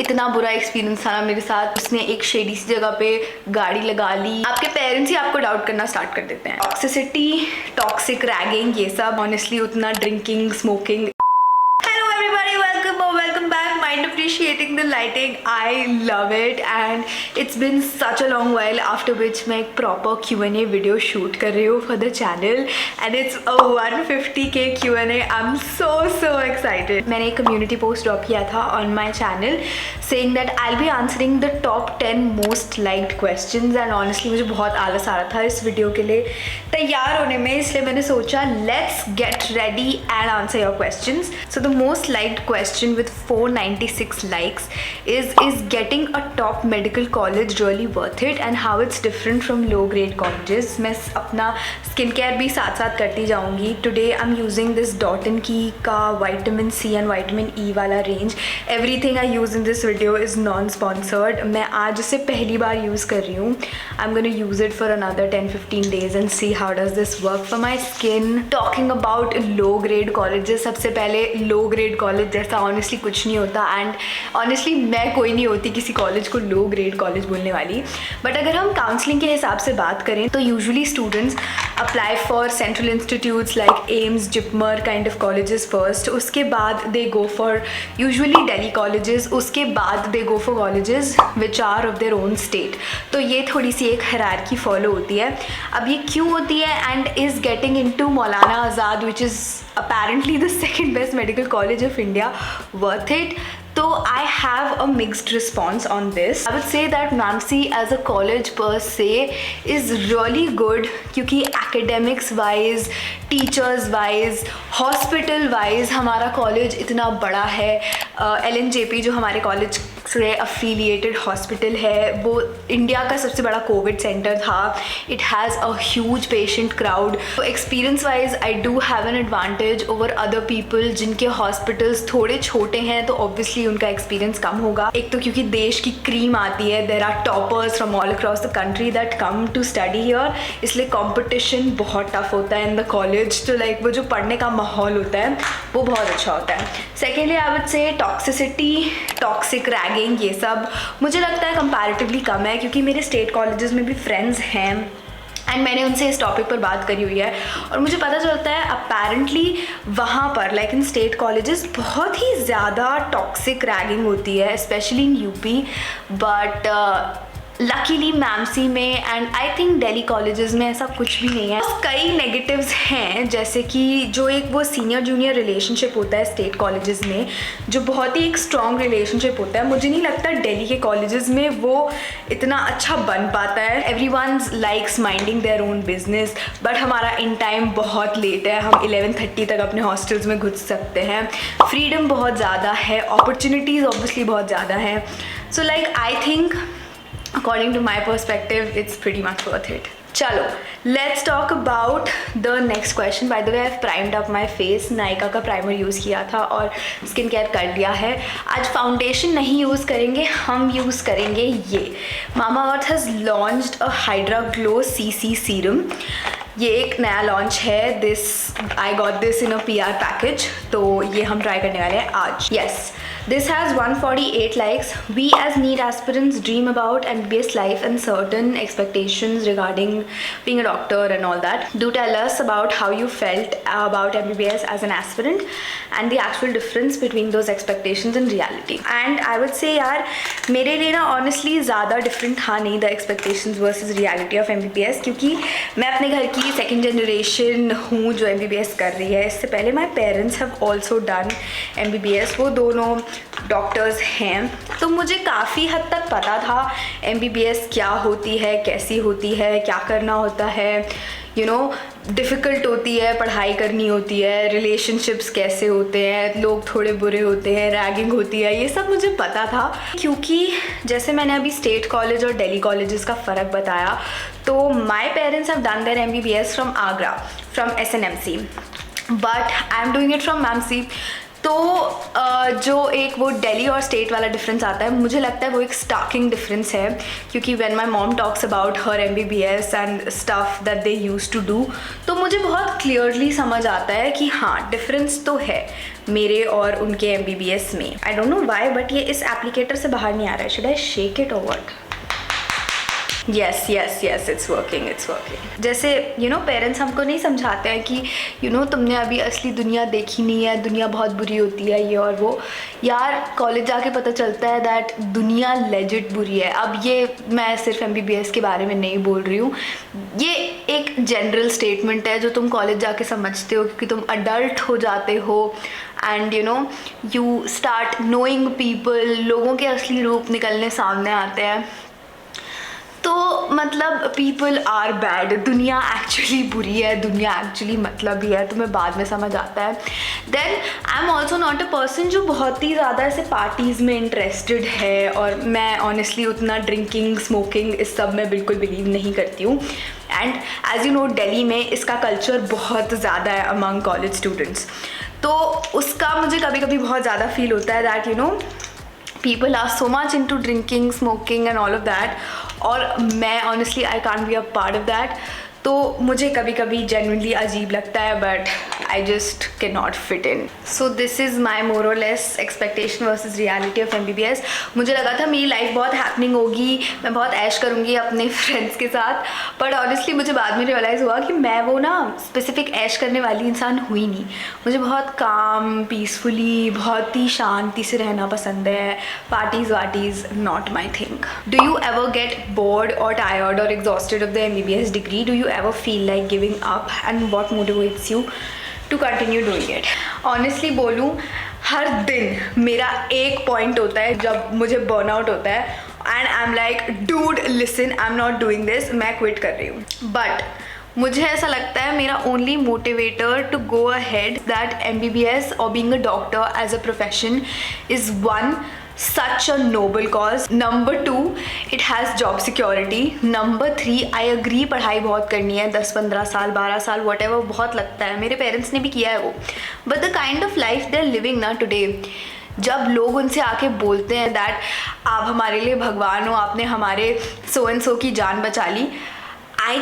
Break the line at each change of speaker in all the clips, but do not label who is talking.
इतना बुरा एक्सपीरियंस था ना मेरे साथ। उसने एक शेडी सी जगह पे गाड़ी लगा ली। आपके पेरेंट्स ही आपको डाउट करना स्टार्ट कर देते हैं। टॉक्सिसिटी, टॉक्सिक रैगिंग, ये सब ऑनेस्टली उतना drinking, smoking. Hello everybody, welcome back. Mind appreciating the lighting. I love it and it's been such a long while after which मैं एक proper Q&A video shoot कर रही हूँ for the channel and it's a 150k Q&A. I'm so excited. मैंने एक community post drop किया था on my channel saying that I'll be answering the top 10 most liked questions and honestly मुझे बहुत आलस आ रहा था इस वीडियो के लिए तैयार होने में, इसलिए मैंने सोचा let's get ready and answer your questions. So the most liked question with 496 likes is getting a top medical college really worth it and how it's different from low grade colleges. मैं अपना skin care भी साथ साथ करती जाऊंगी. Today I'm using this Dot & Key का vitamin C and vitamin E वाला range. Everything I use in this video is non-sponsored. मैं आज इसे पहली बार यूज़ कर रही हूँ. I'm gonna use it for another 10-15 days and see how does this work for my skin. Talking about low grade colleges, सबसे पहले low grade college जैसा ऑनेस्टली कुछ नहीं होता एंड ऑनेस्टली मैं कोई नहीं होती किसी कॉलेज को लो ग्रेड कॉलेज बोलने वाली. बट अगर हम काउंसलिंग के हिसाब से बात करें तो usually students apply for central institutes like AIIMS, JIPMER kind of colleges first. उसके बाद they go for usually Delhi colleges. उसके बाद they go for colleges which are of their own state. तो ये थोड़ी सी एक हायरार्की फॉलो होती है. अब ये क्यों होती है and is getting into Maulana Azad which is apparently the second best medical college of India worth it? So I have a mixed response on this. I would say that MAMC as a college per se is really good क्योंकि academics wise, teachers wise, hospital wise हमारा college इतना बड़ा है. LNJP जो हमारे college से affiliated hospital है वो इंडिया का सबसे बड़ा कोविड सेंटर था. It has a huge patient crowd. So experience wise I do have an advantage over other people जिनके hospitals थोड़े छोटे हैं तो obviously उनका एक्सपीरियंस कम होगा. एक तो क्योंकि देश की क्रीम आती है, there are toppers from all across the country that come to study here, इसलिए कंपटीशन बहुत टफ होता है इन द कॉलेज. तो लाइक वो जो पढ़ने का माहौल होता है वो बहुत अच्छा होता है. Secondly I would say toxicity, toxic ragging, ये सब मुझे लगता है कंपैरेटिवली कम है क्योंकि मेरे स्टेट कॉलेजेस में भी फ्रेंड्स हैं एंड मैंने उनसे इस टॉपिक पर बात करी हुई है और मुझे पता चलता है अपेरेंटली वहाँ पर लाइक इन स्टेट कॉलेजेस बहुत ही ज़्यादा टॉक्सिक रैगिंग होती है, specially in UP. But luckily MAMC में and I think Delhi colleges में ऐसा कुछ भी नहीं है. कई नेगेटिव्स हैं जैसे कि जो एक वो सीनियर जूनियर रिलेशनशिप होता है स्टेट कॉलेजेस में जो बहुत ही एक स्ट्रॉन्ग रिलेशनशिप होता है. मुझे नहीं लगता दिल्ली के कॉलेजेस में वो इतना अच्छा बन पाता है. Everyone's likes minding their own business but हमारा इन टाइम बहुत लेट है. हम 11:30 तक अपने हॉस्टल्स में घुस सकते हैं. फ्रीडम बहुत ज़्यादा है, अपॉर्चुनिटीज़ ऑब्वियसली बहुत ज़्यादा है. So like I think according to my perspective it's pretty much worth it. चलो let's talk about the next question. By the way I've primed up my face. Nykaa का प्राइमर यूज़ किया था और skin care कर लिया है. आज foundation नहीं यूज़ करेंगे, हम यूज़ करेंगे ये Mamaearth has launched a Hydra Glow CC serum. ये एक नया लॉन्च है. This I got this in a PR package, तो ये हम ट्राई करने वाले हैं आज. Yes, this has 148 likes. We as NEET aspirants dream about MBBS life and certain expectations regarding being a doctor and all that. Do tell us about how you felt about MBBS as an aspirant and the actual difference between those expectations and reality. And I would say यार मेरे लिए ना honestly ज़्यादा different था नहीं the expectations versus reality of MBBS क्योंकि मैं अपने घर की सेकेंड जनरेशन हूँ जो MBBS कर रही है. इससे पहले माई parents have also done MBBS. वो दोनों डॉक्टर्स हैं तो मुझे काफ़ी हद तक पता था MBBS क्या होती है, कैसी होती है, क्या करना होता है. यू नो डिफ़िकल्ट होती है, पढ़ाई करनी होती है, रिलेशनशिप्स कैसे होते हैं, लोग थोड़े बुरे होते हैं, रैगिंग होती है, ये सब मुझे पता था. क्योंकि जैसे मैंने अभी स्टेट कॉलेज और दिल्ली कॉलेजेस का फ़र्क बताया तो my parents have done their MBBS from Agra, from SNMC, but I am doing it from MAMC. तो जो एक वो दिल्ली और स्टेट वाला डिफरेंस आता है, मुझे लगता है वो एक स्टार्किंग डिफरेंस है, क्योंकि when my mom talks about her MBBS and stuff that they used to do, तो मुझे बहुत क्लियरली समझ आता है कि हाँ, डिफरेंस तो है मेरे और उनके MBBS में। I don't know why, but ये इस एप्लीकेटर से बाहर नहीं आ रहा है। शुड आई शेक इट और what? Yes yes yes, it's working, it's working. जैसे पेरेंट्स हमको नहीं समझाते हैं कि तुमने अभी असली दुनिया देखी नहीं है, दुनिया बहुत बुरी होती है, ये और वो। यार कॉलेज जाके पता चलता है दैट दुनिया लेजिट बुरी है। अब ये मैं सिर्फ MBBS के बारे में नहीं बोल रही हूँ, ये एक जनरल स्टेटमेंट है जो तुम कॉलेज जाके समझते हो, क्योंकि तुम अडल्ट हो जाते हो and you start knowing people, लोगों के असली रूप निकलने सामने आते हैं। तो मतलब पीपल आर बैड, दुनिया एक्चुअली बुरी है, दुनिया एक्चुअली मतलब ही है, तुम्हें बाद में समझ आता है। Then I am also not a person जो बहुत ही ज़्यादा ऐसे पार्टीज़ में इंटरेस्टेड है, और मैं ऑनेस्टली उतना ड्रिंकिंग स्मोकिंग इस सब में बिल्कुल बिलीव नहीं करती हूँ। And as you know, Delhi में इसका कल्चर बहुत ज़्यादा है अमंग कॉलेज स्टूडेंट्स, तो उसका मुझे कभी कभी बहुत ज़्यादा फील होता है that people are so much into drinking, smoking and all of that, और मैं honestly I can't be a part of that। तो मुझे कभी कभी genuinely अजीब लगता है, but I just cannot fit in। So this is my more or less expectation versus reality of MBBS। मुझे लगा था मेरी लाइफ बहुत हैपनिंग होगी, मैं बहुत ऐश करूँगी अपने फ्रेंड्स के साथ, बट ऑनेस्टली मुझे बाद में रियलाइज़ हुआ कि मैं वो ना स्पेसिफिक ऐश करने वाली इंसान हुई नहीं। मुझे बहुत काम, पीसफुली, बहुत ही शांति से रहना पसंद है। पार्टीज़ वार्टीज़ not my thing. Do you ever get bored or tired or exhausted of the MBBS degree? Do you ever feel like giving up, and what motivates you to continue doing it? Honestly बोलूँ, हर दिन मेरा एक point होता है जब मुझे burnout होता है and I am like dude listen, I am not doing this, मैं क्विट कर रही हूँ। बट मुझे ऐसा लगता है मेरा only motivator to go ahead that MBBS और being a doctor as a profession is one, such a noble cause। Number 2, it has job security। Number 3, I agree पढ़ाई बहुत करनी है, 10-15 साल 12 साल whatever बहुत लगता है, मेरे पेरेंट्स ने भी किया है वो, but the kind of life they're living ना today, जब लोग उनसे आके बोलते हैं दैट आप हमारे लिए भगवान हो, आपने हमारे सो एंड सो की जान बचा ली, I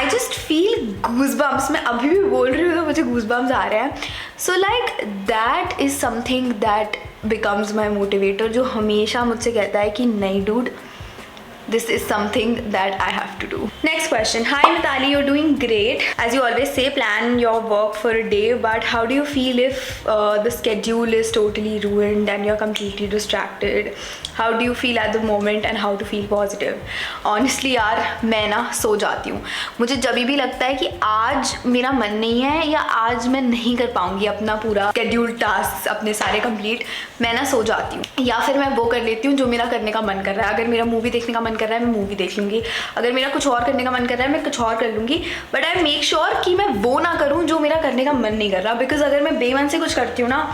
just feel goosebumps। मैं अभी भी बोल रही हूँ तो मुझे goosebumps आ रहे हैं। So like that is something that becomes my motivator, जो हमेशा मुझसे कहता है कि नहीं dude, this is something that I have to do। Next question। Hi Mitali, you're doing great। As you always say, plan your work for a day, but how do you feel if the schedule is totally ruined and you're completely distracted? How do you feel at the moment and how to feel positive? Honestly यार, मैं ना सो जाती हूँ। मुझे जब भी लगता है कि आज मेरा मन नहीं है या आज मैं नहीं कर पाऊँगी अपना पूरा schedule टास्क अपने सारे कंप्लीट, मैं ना सो जाती हूँ, या फिर मैं वो कर लेती हूँ जो मेरा करने का मन कर रहा है। अगर मेरा मूवी देखने का मन कर रहा है मैं मूवी देख लूँगी, अगर मेरा कुछ और करने का मन कर रहा है मैं कुछ और कर लूँगी, बट आई मेक श्योर कि मैं वो ना करूँ जो मेरा करने का मन नहीं कर रहा, बिकॉज अगर मैं बेमन से कुछ करती हूँ ना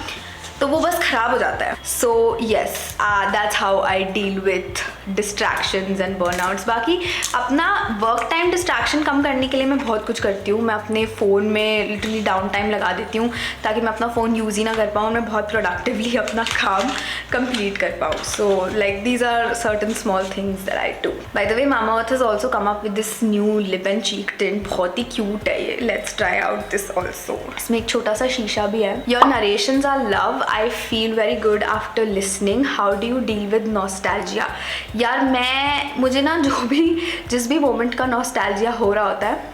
तो वो बस खराब हो जाता है। So yes, that's how I deal with distractions and burnouts. बाकी अपना वर्क टाइम डिस्ट्रैक्शन कम करने के लिए मैं बहुत कुछ करती हूँ। मैं अपने फ़ोन में लिटरली डाउन टाइम लगा देती हूँ ताकि मैं अपना फ़ोन यूज़ ही ना कर पाऊँ, मैं बहुत प्रोडक्टिवली अपना काम कंप्लीट कर पाऊँ। So like these are certain small things that I do. By the way, Mamaearth has also come up with this new lip and cheek tint, बहुत ही क्यूट है ये। Let's try out this also. इसमें एक छोटा सा शीशा भी है। Your narrations are love, I feel very good after listening। How do you deal with nostalgia? यार मुझे ना जिस भी मोमेंट का नॉस्टैल्जिया हो रहा होता है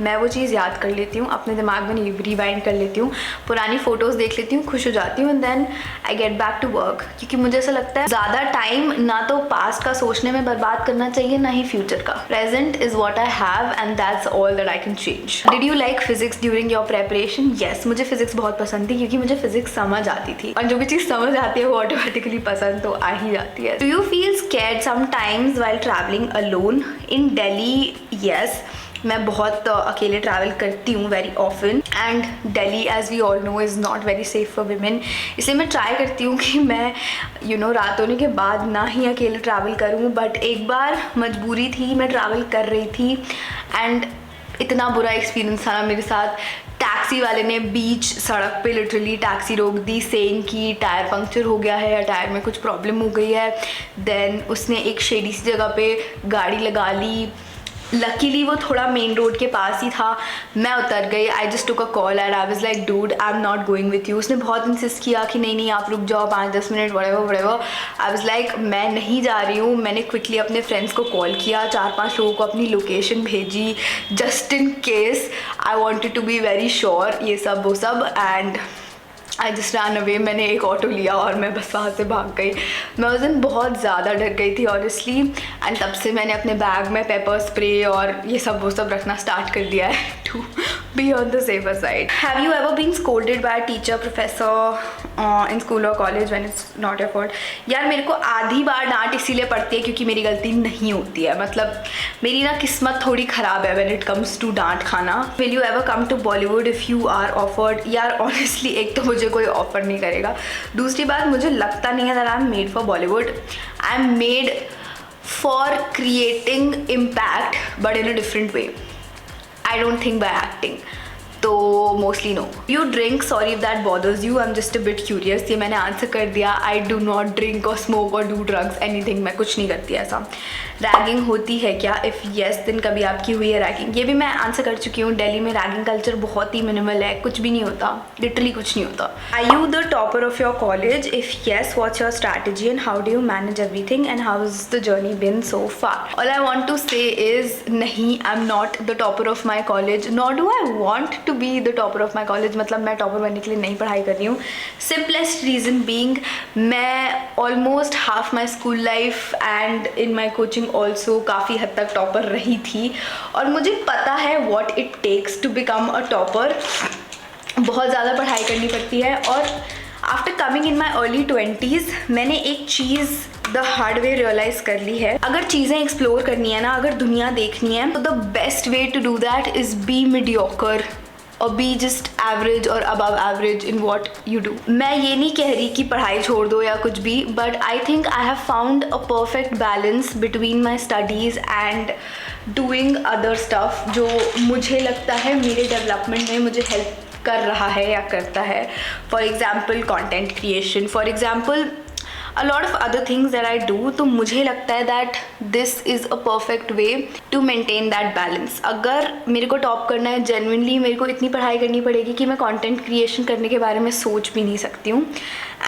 मैं वो चीज़ याद कर लेती हूँ, अपने दिमाग में रिवाइंड कर लेती हूँ, पुरानी फ़ोटोज़ देख लेती हूँ, खुश हो जाती हूँ, and then I get back to work. क्योंकि मुझे ऐसा लगता है ज़्यादा टाइम ना तो पास्ट का सोचने में बर्बाद करना चाहिए, ना ही फ्यूचर का। Present is what I have and that's all that I can change. Did you like physics during your preparation? Yes, मुझे फिजिक्स बहुत पसंद थी क्योंकि मुझे फिजिक्स समझ आती थी, और जो भी चीज़ समझ आती है वो ऑटोमेटिकली पसंद तो आ ही जाती है। Do you feel scared sometimes while travelling alone in Delhi? Yes, मैं बहुत अकेले ट्रैवल करती हूँ very often, and Delhi as we all know is not very safe for women. इसलिए मैं ट्राई करती हूँ कि मैं रात होने के बाद ना ही अकेले ट्रैवल करूँ, बट एक बार मजबूरी थी, मैं ट्रैवल कर रही थी एंड इतना बुरा एक्सपीरियंस था ना मेरे साथ। टैक्सी वाले ने बीच सड़क पे लिटरली टैक्सी रोक दी, सेइंग कि टायर पंक्चर हो गया है या टायर में कुछ प्रॉब्लम हो गई है। देन उसने एक शेडी सी जगह पे गाड़ी लगा ली। लकीली वो थोड़ा मेन रोड के पास ही था। मैं उतर गई, I just took a call and I was like dude I am not going with you. उसने बहुत इंसिस्ट किया कि नहीं नहीं आप रुक जाओ 5-10 minute whatever. I was like मैं नहीं जा रही हूँ। मैंने क्विकली अपने फ्रेंड्स को कॉल किया, 4-5 लोगों को अपनी लोकेशन भेजी just in case. I wanted to be very sure ये सब वो सब। And I just run away. मैंने एक ऑटो लिया और मैं बस वहाँ से भाग गई। मैं उस दिन बहुत ज़्यादा डर गई थी ऑनेस्टली। एंड तब से मैंने अपने बैग में पेपर स्प्रे और ये सब वो सब रखना स्टार्ट कर दिया है to be on the safer side. Have you ever been scolded by a teacher professor in school or college when it's not your fault? यार मेरे को आधी बार डांट इसीलिए पड़ती है क्योंकि मेरी गलती नहीं होती है। मतलब मेरी ना किस्मत थोड़ी ख़राब है व्हेन इट कम्स टू डांट खाना। Will you ever come to Bollywood if you are offered? यार ऑनेस्टली एक तो मुझे कोई ऑफर नहीं करेगा, दूसरी बात मुझे लगता नहीं है that I am made for Bollywood. I am made for creating impact but in a different way. I don't think by acting. तो mostly no. You drink, sorry if that bothers you, I am just a bit curious. ये मैंने answer कर दिया। I do not drink और smoke और do drugs anything. मैं कुछ नहीं करती ऐसा। रैगिंग होती है क्या? इफ़ येस देन कभी आपकी हुई है रैगिंग? ये भी मैं आंसर कर चुकी हूँ। दिल्ली में रैगिंग कल्चर बहुत ही मिनिमल है, कुछ भी नहीं होता, लिटरली कुछ नहीं होता। Are you the topper of your college? If yes what's your strategy and how do you manage everything and how is the journey been so far? All I want to say is नहीं, I am not the topper of my college, not do I want to be the topper of my college. मतलब मैं topper बनने के लिए नहीं पढ़ाई कर रही हूँ। सिंपलेस्ट रीज़न बीइंग मैं almost half my school life and in my coaching also काफ़ी हद तक टॉपर रही थी और मुझे पता है what it takes to become a topper. बहुत ज़्यादा पढ़ाई करनी पड़ती है और after coming in my early 20s मैंने एक चीज़ द हार्ड वे रियलाइज़ कर ली है। अगर चीज़ें एक्सप्लोर करनी है ना, अगर दुनिया देखनी है, तो the best way to do that is be mediocre और बी जस्ट एवरेज और above average in what you do. मैं ये नहीं कह रही कि पढ़ाई छोड़ दो या कुछ भी, but I think I have found a perfect balance between my studies and doing other stuff जो मुझे लगता है मेरे डेवलपमेंट में मुझे हेल्प कर रहा है या करता है। For example content creation, for example a lot of other things that I do। तो मुझे लगता है that this is a perfect way to maintain that balance। अगर मेरे को टॉप करना है genuinely मेरे को इतनी पढ़ाई करनी पड़ेगी कि मैं content creation करने के बारे में सोच भी नहीं सकती हूँ।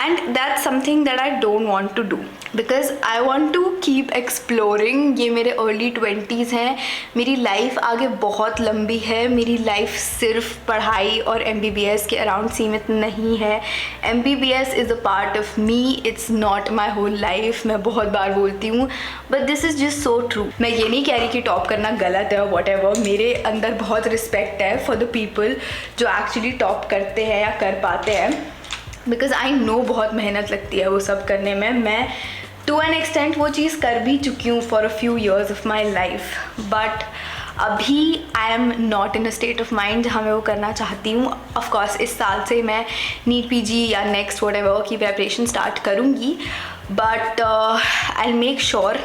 and that's something that I don't want to do because I want to keep exploring। ये मेरे early 20s हैं, मेरी लाइफ आगे बहुत लंबी है। मेरी लाइफ सिर्फ पढ़ाई और MBBS के अराउंड सीमित नहीं है। MBBS is a part of me, it's not my whole life. मैं बहुत बार बोलती हूँ but this is just so true. मैं ये नहीं कह रही कि टॉप करना गलत है और वॉट एवर। मेरे अंदर बहुत रिस्पेक्ट है फॉर द पीपल जो एक्चुअली टॉप करते हैं या कर पाते हैं, बिकॉज आई नो बहुत मेहनत लगती है वो सब करने में। मैं टू एन एक्सटेंट वो चीज़ कर भी चुकी हूँ for a few years of my life, but अभी I am not in a state of mind जहाँ मैं वो करना चाहती हूँ। ऑफकोर्स इस साल से मैं नीट PG या नेक्स्ट वट एवर की प्रेपरेशन स्टार्ट करूँगी, बट आई मेक श्योर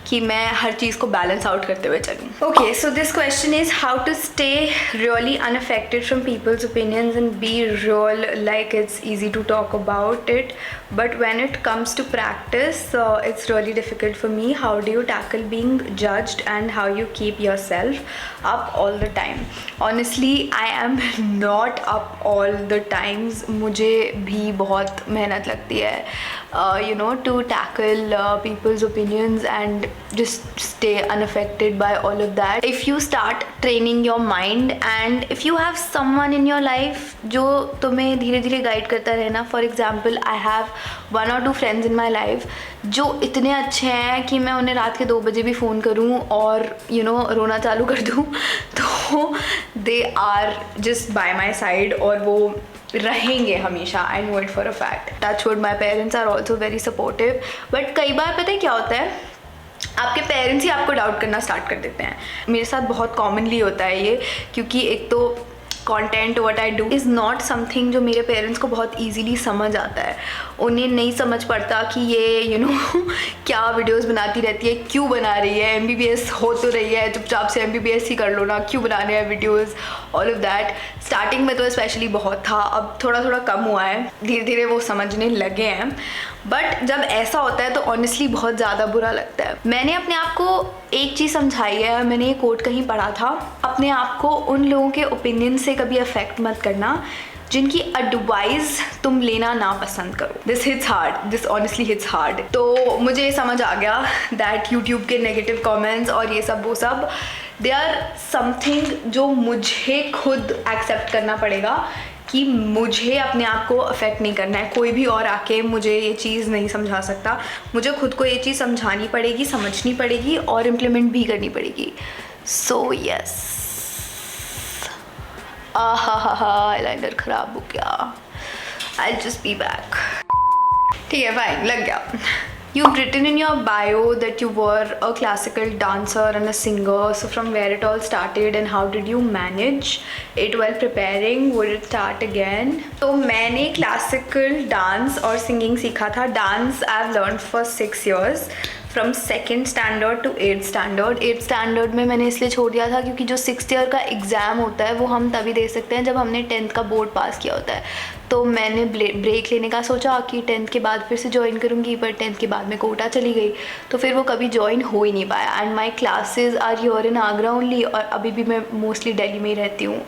कि मैं हर चीज़ को बैलेंस आउट करते हुए चलूँ। Okay, so this question is how to stay really unaffected from people's opinions and be real like it's easy to talk about it but when it comes to practice it's really difficult for me. How do you tackle being judged and how you keep your self up all the time? Honestly I am not up all the times. मुझे भी बहुत मेहनत लगती है you know, to tackle people's opinions and just stay unaffected by all of that. If you start training your mind and if you have someone in your life जो तुम्हें धीरे धीरे गाइड करता रहे ना, for example I have 1 or 2 friends in my life जो इतने अच्छे हैं कि मैं उन्हें रात के 2 बजे भी फ़ोन करूं और you know रोना चालू कर दूं तो they are just by my side और वो रहेंगे हमेशा। I know it for a fact. Touch wood my parents are also very supportive, but कई बार पता है क्या होता है, आपके पेरेंट्स ही आपको डाउट करना स्टार्ट कर देते हैं। मेरे साथ बहुत कॉमनली होता है ये, क्योंकि एक तो content what I do is not something जो मेरे पेरेंट्स को बहुत ईजीली समझ आता है। उन्हें नहीं समझ पड़ता कि ये क्या वीडियोस बनाती रहती है, क्यों बना रही है, MBBS हो तो रही है, चुपचाप से MBBS ही कर लो ना, क्यों बना रहे हैं videos, all of that. Starting में तो स्पेशली बहुत था, अब थोड़ा थोड़ा कम हुआ है, धीरे धीरे वो समझने लगे हैं। बट जब ऐसा होता है तो ऑनेस्टली बहुत ज़्यादा बुरा लगता है। मैंने अपने आप को एक चीज़ समझाई है, मैंने ये कोट कहीं पढ़ा था, अपने आप को उन लोगों के ओपिनियन से कभी अफेक्ट मत करना जिनकी एडवाइस तुम लेना ना पसंद करो। This hits hard, this honestly hits hard. तो मुझे ये समझ आ गया दैट यूट्यूब के नेगेटिव कमेंट्स और ये सब वो सब दे आर समथिंग जो मुझे खुद एक्सेप्ट करना पड़ेगा कि मुझे अपने आप को अफेक्ट नहीं करना है। कोई भी और आके मुझे ये चीज़ नहीं समझा सकता, मुझे खुद को ये चीज़ समझानी पड़ेगी, समझनी पड़ेगी और इम्प्लीमेंट भी करनी पड़ेगी। सो यस, आईलाइनर खराब हो गया, आई जस्ट बी बैक। ठीक है, फाइन, लग गया। You've written in your bio that you were a classical dancer and a singer. So from where it all started and how did you manage it while preparing? Would it start again? तो मैंने classical dance और singing सीखा था। Dance I've learned for 6 years. From 2nd standard to 8th standard. 8th standard में मैंने इसलिए छोड़ दिया था क्योंकि जो 6th ईयर का एग्ज़ाम होता है वो हम तभी दे सकते हैं जब हमने 10th का बोर्ड पास किया होता है। तो मैंने ब्रेक लेने का सोचा कि 10th के बाद फिर से ज्वाइन करूँगी, पर 10th के बाद मैं कोटा चली गई तो फिर वो कभी ज्वाइन हो ही नहीं पाया। And my classes are here in Agra only, और अभी भी मैं मोस्टली दिल्ली में ही रहती हूँ।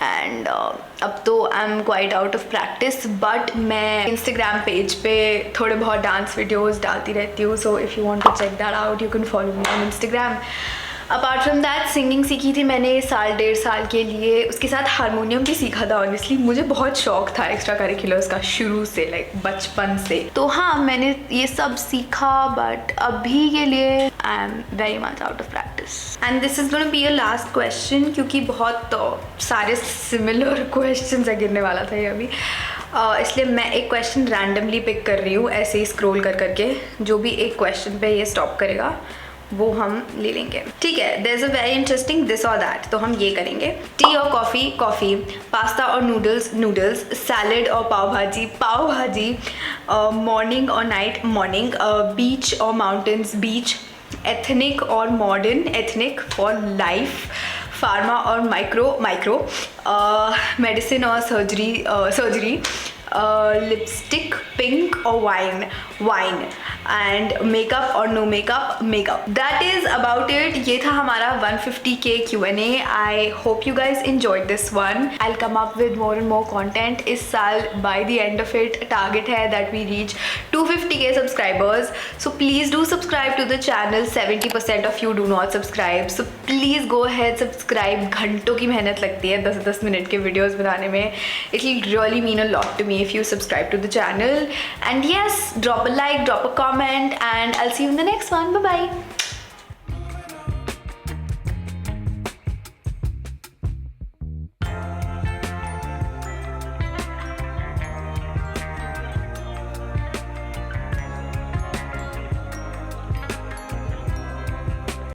एंड अब तो I am quite out of practice, but मैं इंस्टाग्राम पेज पे थोड़े बहुत डांस वीडियोस डालती रहती हूँ। So if you want to check that out you can follow me on Instagram. Apart from that singing सीखी थी मैंने 1.5 साल के लिए, उसके साथ हारमोनियम भी सीखा था। ऑनेस्टली मुझे बहुत शौक था एक्स्ट्रा करिकुलर्स का शुरू से, लाइक बचपन से। तो हाँ, मैंने ये सब सीखा, बट अभी के लिए I am very much out of practice. And this is gonna be a last question क्योंकि बहुत सारे सिमिलर क्वेश्चन है, गिरने वाला था ये अभी, इसलिए मैं एक क्वेश्चन रैंडमली पिक कर रही हूँ ऐसे ही स्क्रॉल कर करके। जो भी एक क्वेश्चन पे ये स्टॉप करेगा वो हम ले लेंगे, ठीक है। There is a very interesting this और दैट, तो हम ये करेंगे। टी और कॉफ़ी, कॉफ़ी। पास्ता और नूडल्स, नूडल्स। सैलड और पाव भाजी, पाव भाजी। मॉर्निंग और night, morning. Beach or mountains, beach. Ethnic or modern, ethnic. For life, pharma or micro, micro. Medicine or surgery, surgery. Lipstick, pink or wine, wine. And makeup or no makeup, makeup. That is about it. ये था हमारा 150K Q&A। I hope you guys enjoyed this one. I'll come up with more and more content. इस साल by the end of it target है that we reach 250K subscribers. So please do subscribe to the channel. 70% of you do not subscribe. So please go ahead subscribe. घंटों की मेहनत लगती है 10-10 minute के videos बनाने में. It will really mean a lot to me if you subscribe to the channel. And yes, drop a like, drop a comment, and I'll see you in the next one. Bye bye.